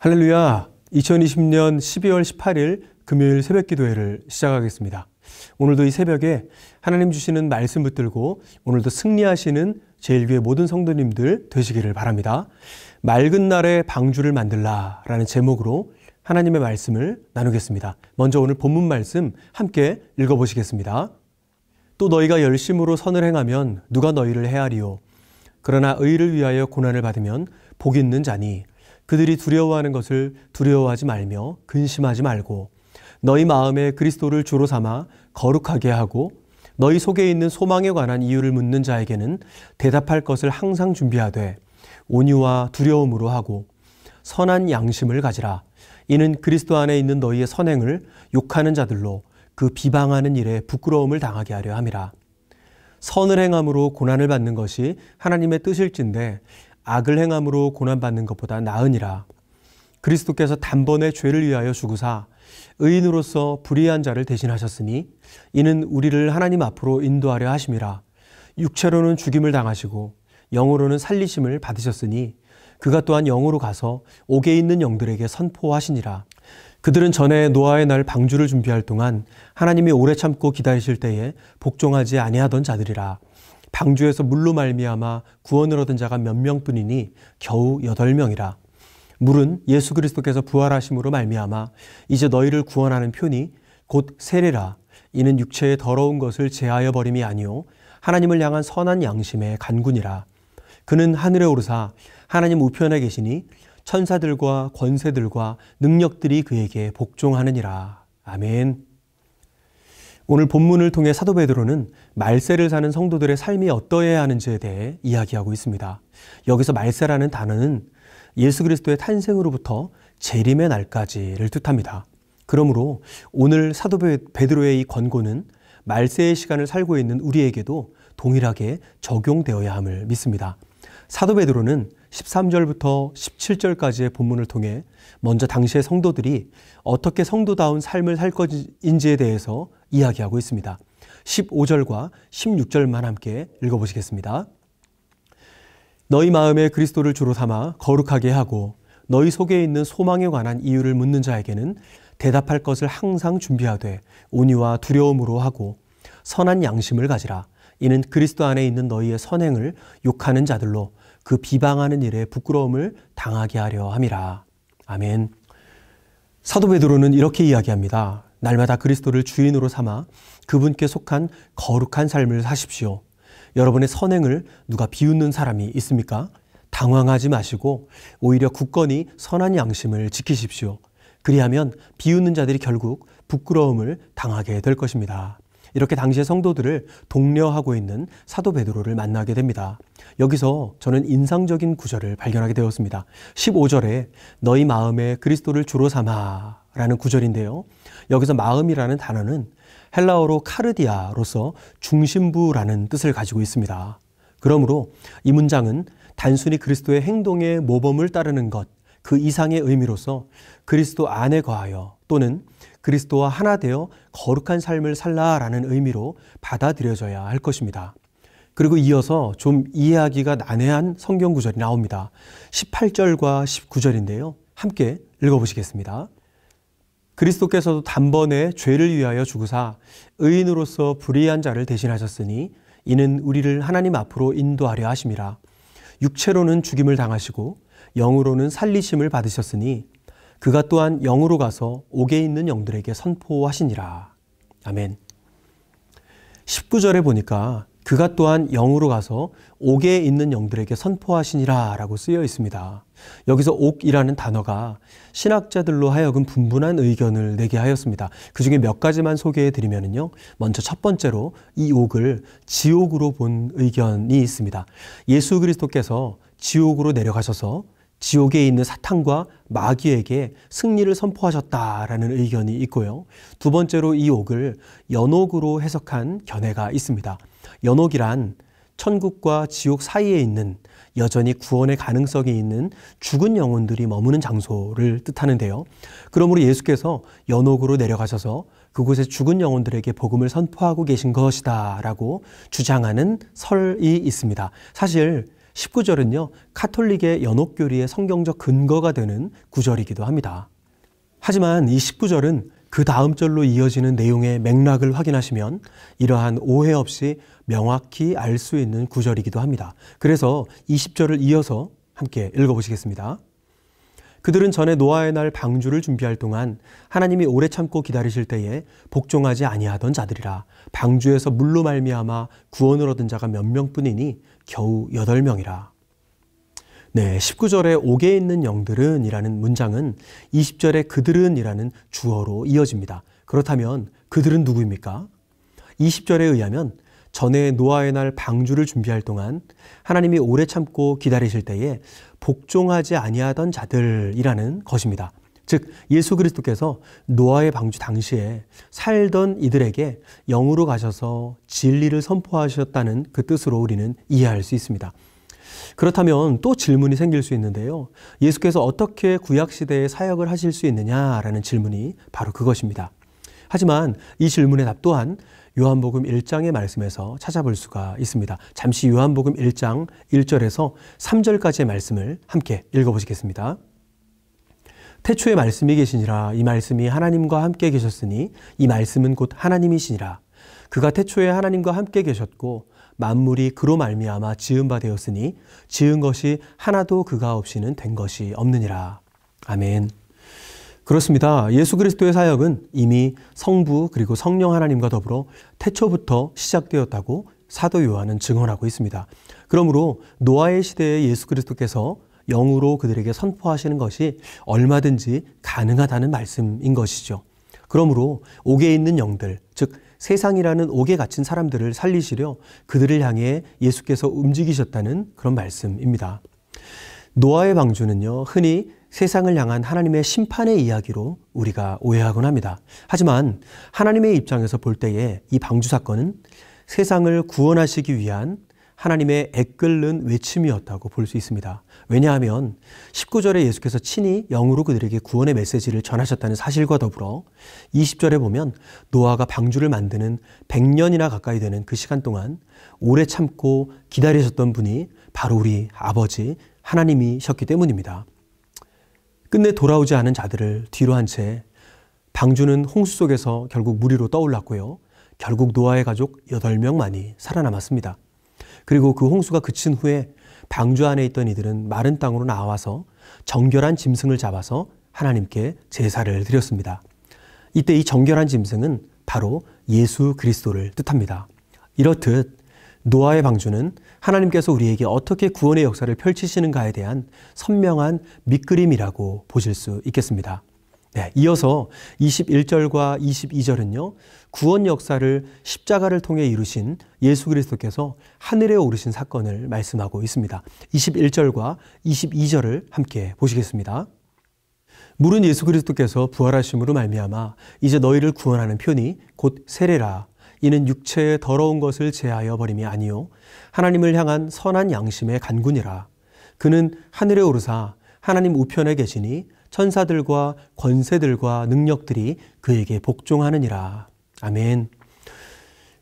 할렐루야! 2020년 12월 18일 금요일 새벽 기도회를 시작하겠습니다. 오늘도 이 새벽에 하나님 주시는 말씀 붙들고 오늘도 승리하시는 제1교회 모든 성도님들 되시기를 바랍니다. 맑은 날에 방주를 만들라 라는 제목으로 하나님의 말씀을 나누겠습니다. 먼저 오늘 본문 말씀 함께 읽어보시겠습니다. 또 너희가 열심으로 선을 행하면 누가 너희를 헤아리요. 그러나 의를 위하여 고난을 받으면 복 있는 자니 그들이 두려워하는 것을 두려워하지 말며 근심하지 말고 너희 마음에 그리스도를 주로 삼아 거룩하게 하고 너희 속에 있는 소망에 관한 이유를 묻는 자에게는 대답할 것을 항상 준비하되 온유와 두려움으로 하고 선한 양심을 가지라. 이는 그리스도 안에 있는 너희의 선행을 욕하는 자들로 그 비방하는 일에 부끄러움을 당하게 하려 함이라. 선을 행함으로 고난을 받는 것이 하나님의 뜻일진데 악을 행함으로 고난받는 것보다 나으니라. 그리스도께서 단번에 죄를 위하여 죽으사 의인으로서 불의한 자를 대신하셨으니 이는 우리를 하나님 앞으로 인도하려 하심이라. 육체로는 죽임을 당하시고 영으로는 살리심을 받으셨으니 그가 또한 영으로 가서 옥에 있는 영들에게 선포하시니라. 그들은 전에 노아의 날 방주를 준비할 동안 하나님이 오래 참고 기다리실 때에 복종하지 아니하던 자들이라. 방주에서 물로 말미암아 구원을 얻은 자가 몇 명뿐이니 겨우 8명이라. 물은 예수 그리스도께서 부활하심으로 말미암아 이제 너희를 구원하는 표니 곧 세례라. 이는 육체의 더러운 것을 제하여 버림이 아니요 하나님을 향한 선한 양심의 간군이라. 그는 하늘에 오르사 하나님 우편에 계시니 천사들과 권세들과 능력들이 그에게 복종하느니라. 아멘. 오늘 본문을 통해 사도 베드로는 말세를 사는 성도들의 삶이 어떠해야 하는지에 대해 이야기하고 있습니다. 여기서 말세라는 단어는 예수 그리스도의 탄생으로부터 재림의 날까지를 뜻합니다. 그러므로 오늘 사도 베드로의 이 권고는 말세의 시간을 살고 있는 우리에게도 동일하게 적용되어야 함을 믿습니다. 사도 베드로는 13절부터 17절까지의 본문을 통해 먼저 당시의 성도들이 어떻게 성도다운 삶을 살 것인지에 대해서 이야기하고 있습니다. 15절과 16절만 함께 읽어보시겠습니다. 너희 마음에 그리스도를 주로 삼아 거룩하게 하고 너희 속에 있는 소망에 관한 이유를 묻는 자에게는 대답할 것을 항상 준비하되 온유와 두려움으로 하고 선한 양심을 가지라. 이는 그리스도 안에 있는 너희의 선행을 욕하는 자들로 그 비방하는 일에 부끄러움을 당하게 하려 함이라. 아멘. 사도 베드로는 이렇게 이야기합니다. 날마다 그리스도를 주인으로 삼아 그분께 속한 거룩한 삶을 사십시오. 여러분의 선행을 누가 비웃는 사람이 있습니까? 당황하지 마시고 오히려 굳건히 선한 양심을 지키십시오. 그리하면 비웃는 자들이 결국 부끄러움을 당하게 될 것입니다. 이렇게 당시의 성도들을 독려하고 있는 사도 베드로를 만나게 됩니다. 여기서 저는 인상적인 구절을 발견하게 되었습니다. 15절에 너희 마음에 그리스도를 주로 삼아 라는 구절인데요. 여기서 마음이라는 단어는 헬라어로 카르디아로서 중심부라는 뜻을 가지고 있습니다. 그러므로 이 문장은 단순히 그리스도의 행동의 모범을 따르는 것, 그 이상의 의미로서 그리스도 안에 거하여 또는 그리스도와 하나 되어 거룩한 삶을 살라라는 의미로 받아들여져야 할 것입니다. 그리고 이어서 좀 이해하기가 난해한 성경 구절이 나옵니다. 18절과 19절인데요. 함께 읽어보시겠습니다. 그리스도께서도 단번에 죄를 위하여 죽으사 의인으로서 불의한 자를 대신하셨으니 이는 우리를 하나님 앞으로 인도하려 하심이라. 육체로는 죽임을 당하시고 영으로는 살리심을 받으셨으니 그가 또한 영으로 가서 옥에 있는 영들에게 선포하시니라. 아멘. 19절에 보니까 그가 또한 영으로 가서 옥에 있는 영들에게 선포하시니라 라고 쓰여 있습니다. 여기서 옥이라는 단어가 신학자들로 하여금 분분한 의견을 내게 하였습니다. 그 중에 몇 가지만 소개해 드리면요. 먼저 첫 번째로 이 옥을 지옥으로 본 의견이 있습니다. 예수 그리스도께서 지옥으로 내려가셔서 지옥에 있는 사탄과 마귀에게 승리를 선포하셨다라는 의견이 있고요. 두 번째로 이 옥을 연옥으로 해석한 견해가 있습니다. 연옥이란 천국과 지옥 사이에 있는 여전히 구원의 가능성이 있는 죽은 영혼들이 머무는 장소를 뜻하는데요. 그러므로 예수께서 연옥으로 내려가셔서 그곳에 죽은 영혼들에게 복음을 선포하고 계신 것이다 라고 주장하는 설이 있습니다. 사실 19절은요, 카톨릭의 연옥교리의 성경적 근거가 되는 구절이기도 합니다. 하지만 이 19절은 그 다음 절로 이어지는 내용의 맥락을 확인하시면 이러한 오해 없이 명확히 알 수 있는 구절이기도 합니다. 그래서 20절을 이어서 함께 읽어보시겠습니다. 그들은 전에 노아의 날 방주를 준비할 동안 하나님이 오래 참고 기다리실 때에 복종하지 아니하던 자들이라. 방주에서 물로 말미암아 구원을 얻은 자가 몇 명뿐이니 겨우 8명이라. 네, 19절에 옥에 있는 영들은 이라는 문장은 20절에 그들은 이라는 주어로 이어집니다. 그렇다면 그들은 누구입니까? 20절에 의하면 전에 노아의 날 방주를 준비할 동안 하나님이 오래 참고 기다리실 때에 복종하지 아니하던 자들이라는 것입니다. 즉 예수 그리스도께서 노아의 방주 당시에 살던 이들에게 영으로 가셔서 진리를 선포하셨다는 그 뜻으로 우리는 이해할 수 있습니다. 그렇다면 또 질문이 생길 수 있는데요. 예수께서 어떻게 구약시대에 사역을 하실 수 있느냐라는 질문이 바로 그것입니다. 하지만 이 질문의 답 또한 요한복음 1장의 말씀에서 찾아볼 수가 있습니다. 잠시 요한복음 1장 1절에서 3절까지의 말씀을 함께 읽어보시겠습니다. 태초에 말씀이 계시니라. 이 말씀이 하나님과 함께 계셨으니 이 말씀은 곧 하나님이시니라. 그가 태초에 하나님과 함께 계셨고 만물이 그로 말미암아 지은 바 되었으니 지은 것이 하나도 그가 없이는 된 것이 없느니라. 아멘. 그렇습니다. 예수 그리스도의 사역은 이미 성부 그리고 성령 하나님과 더불어 태초부터 시작되었다고 사도 요한은 증언하고 있습니다. 그러므로 노아의 시대에 예수 그리스도께서 영으로 그들에게 선포하시는 것이 얼마든지 가능하다는 말씀인 것이죠. 그러므로 옥에 있는 영들, 즉 세상이라는 옥에 갇힌 사람들을 살리시려 그들을 향해 예수께서 움직이셨다는 그런 말씀입니다. 노아의 방주는요, 흔히 세상을 향한 하나님의 심판의 이야기로 우리가 오해하곤 합니다. 하지만 하나님의 입장에서 볼 때에 이 방주 사건은 세상을 구원하시기 위한 하나님의 애끓는 외침이었다고 볼 수 있습니다. 왜냐하면 19절에 예수께서 친히 영으로 그들에게 구원의 메시지를 전하셨다는 사실과 더불어 20절에 보면 노아가 방주를 만드는 100년이나 가까이 되는 그 시간 동안 오래 참고 기다리셨던 분이 바로 우리 아버지 하나님이셨기 때문입니다. 끝내 돌아오지 않은 자들을 뒤로 한 채 방주는 홍수 속에서 결국 물 위로 떠올랐고요. 결국 노아의 가족 8명만이 살아남았습니다. 그리고 그 홍수가 그친 후에 방주 안에 있던 이들은 마른 땅으로 나와서 정결한 짐승을 잡아서 하나님께 제사를 드렸습니다. 이때 이 정결한 짐승은 바로 예수 그리스도를 뜻합니다. 이렇듯 노아의 방주는 하나님께서 우리에게 어떻게 구원의 역사를 펼치시는가에 대한 선명한 밑그림이라고 보실 수 있겠습니다. 네, 이어서 21절과 22절은요. 구원 역사를 십자가를 통해 이루신 예수 그리스도께서 하늘에 오르신 사건을 말씀하고 있습니다. 21절과 22절을 함께 보시겠습니다. 물은 예수 그리스도께서 부활하심으로 말미암아 이제 너희를 구원하는 편이 곧 세례라. 이는 육체의 더러운 것을 제하여 버림이 아니요 하나님을 향한 선한 양심의 간군이라. 그는 하늘에 오르사 하나님 우편에 계시니 천사들과 권세들과 능력들이 그에게 복종하느니라. 아멘.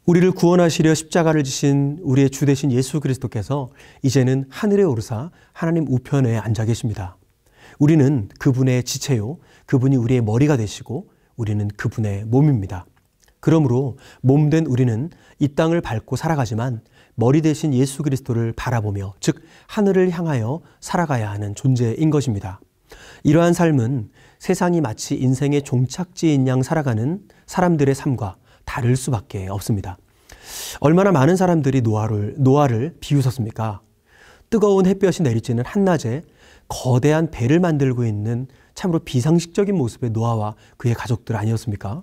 우리를 구원하시려 십자가를 지신 우리의 주 되신 예수 그리스도께서 이제는 하늘에 오르사 하나님 우편에 앉아 계십니다. 우리는 그분의 지체요, 그분이 우리의 머리가 되시고 우리는 그분의 몸입니다. 그러므로 몸된 우리는 이 땅을 밟고 살아가지만 머리 대신 예수 그리스도를 바라보며, 즉 하늘을 향하여 살아가야 하는 존재인 것입니다. 이러한 삶은 세상이 마치 인생의 종착지인 양 살아가는 사람들의 삶과 다를 수밖에 없습니다. 얼마나 많은 사람들이 노아를 비웃었습니까? 뜨거운 햇볕이 내리쬐는 한낮에 거대한 배를 만들고 있는 참으로 비상식적인 모습의 노아와 그의 가족들 아니었습니까?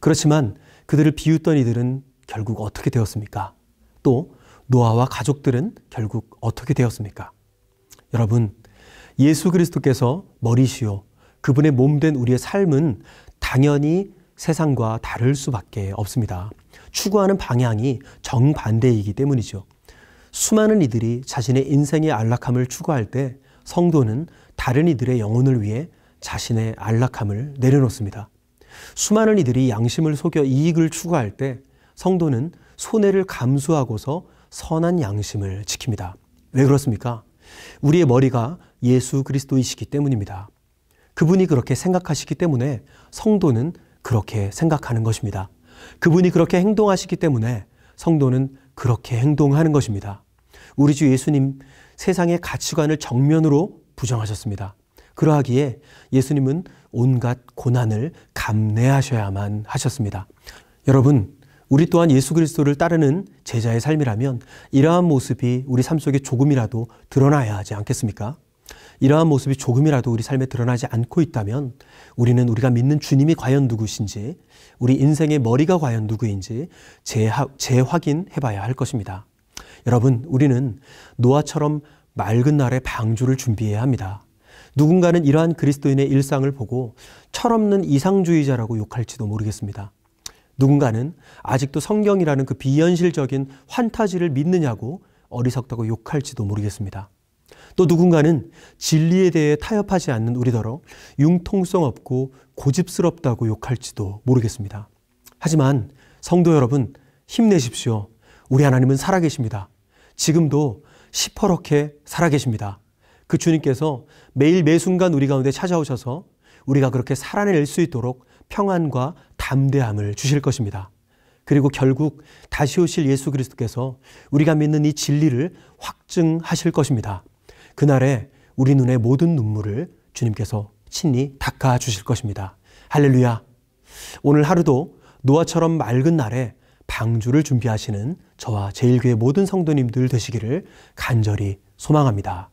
그렇지만 그들을 비웃던 이들은 결국 어떻게 되었습니까? 또 노아와 가족들은 결국 어떻게 되었습니까? 여러분, 예수 그리스도께서 머리시오 그분의 몸된 우리의 삶은 당연히 세상과 다를 수밖에 없습니다. 추구하는 방향이 정반대이기 때문이죠. 수많은 이들이 자신의 인생의 안락함을 추구할 때 성도는 다른 이들의 영혼을 위해 자신의 안락함을 내려놓습니다. 수많은 이들이 양심을 속여 이익을 추구할 때 성도는 손해를 감수하고서 선한 양심을 지킵니다. 왜 그렇습니까? 우리의 머리가 예수 그리스도이시기 때문입니다. 그분이 그렇게 생각하시기 때문에 성도는 그렇게 생각하는 것입니다. 그분이 그렇게 행동하시기 때문에 성도는 그렇게 행동하는 것입니다. 우리 주 예수님 세상의 가치관을 정면으로 부정하셨습니다. 그러하기에 예수님은 온갖 고난을 감내하셔야만 하셨습니다. 여러분, 우리 또한 예수 그리스도를 따르는 제자의 삶이라면 이러한 모습이 우리 삶 속에 조금이라도 드러나야 하지 않겠습니까? 이러한 모습이 조금이라도 우리 삶에 드러나지 않고 있다면 우리는 우리가 믿는 주님이 과연 누구신지, 우리 인생의 머리가 과연 누구인지 재확인해 봐야 할 것입니다. 여러분, 우리는 노아처럼 맑은 날에 방주를 준비해야 합니다. 누군가는 이러한 그리스도인의 일상을 보고 철없는 이상주의자라고 욕할지도 모르겠습니다. 누군가는 아직도 성경이라는 그 비현실적인 환타지를 믿느냐고 어리석다고 욕할지도 모르겠습니다. 또 누군가는 진리에 대해 타협하지 않는 우리더러 융통성 없고 고집스럽다고 욕할지도 모르겠습니다. 하지만 성도 여러분, 힘내십시오. 우리 하나님은 살아계십니다. 지금도 시퍼렇게 살아계십니다. 그 주님께서 매일 매순간 우리 가운데 찾아오셔서 우리가 그렇게 살아낼 수 있도록 평안과 담대함을 주실 것입니다. 그리고 결국 다시 오실 예수 그리스도께서 우리가 믿는 이 진리를 확증하실 것입니다. 그날에 우리 눈의 모든 눈물을 주님께서 친히 닦아 주실 것입니다. 할렐루야. 오늘 하루도 노아처럼 맑은 날에 방주를 준비하시는 저와 제일교회 모든 성도님들 되시기를 간절히 소망합니다.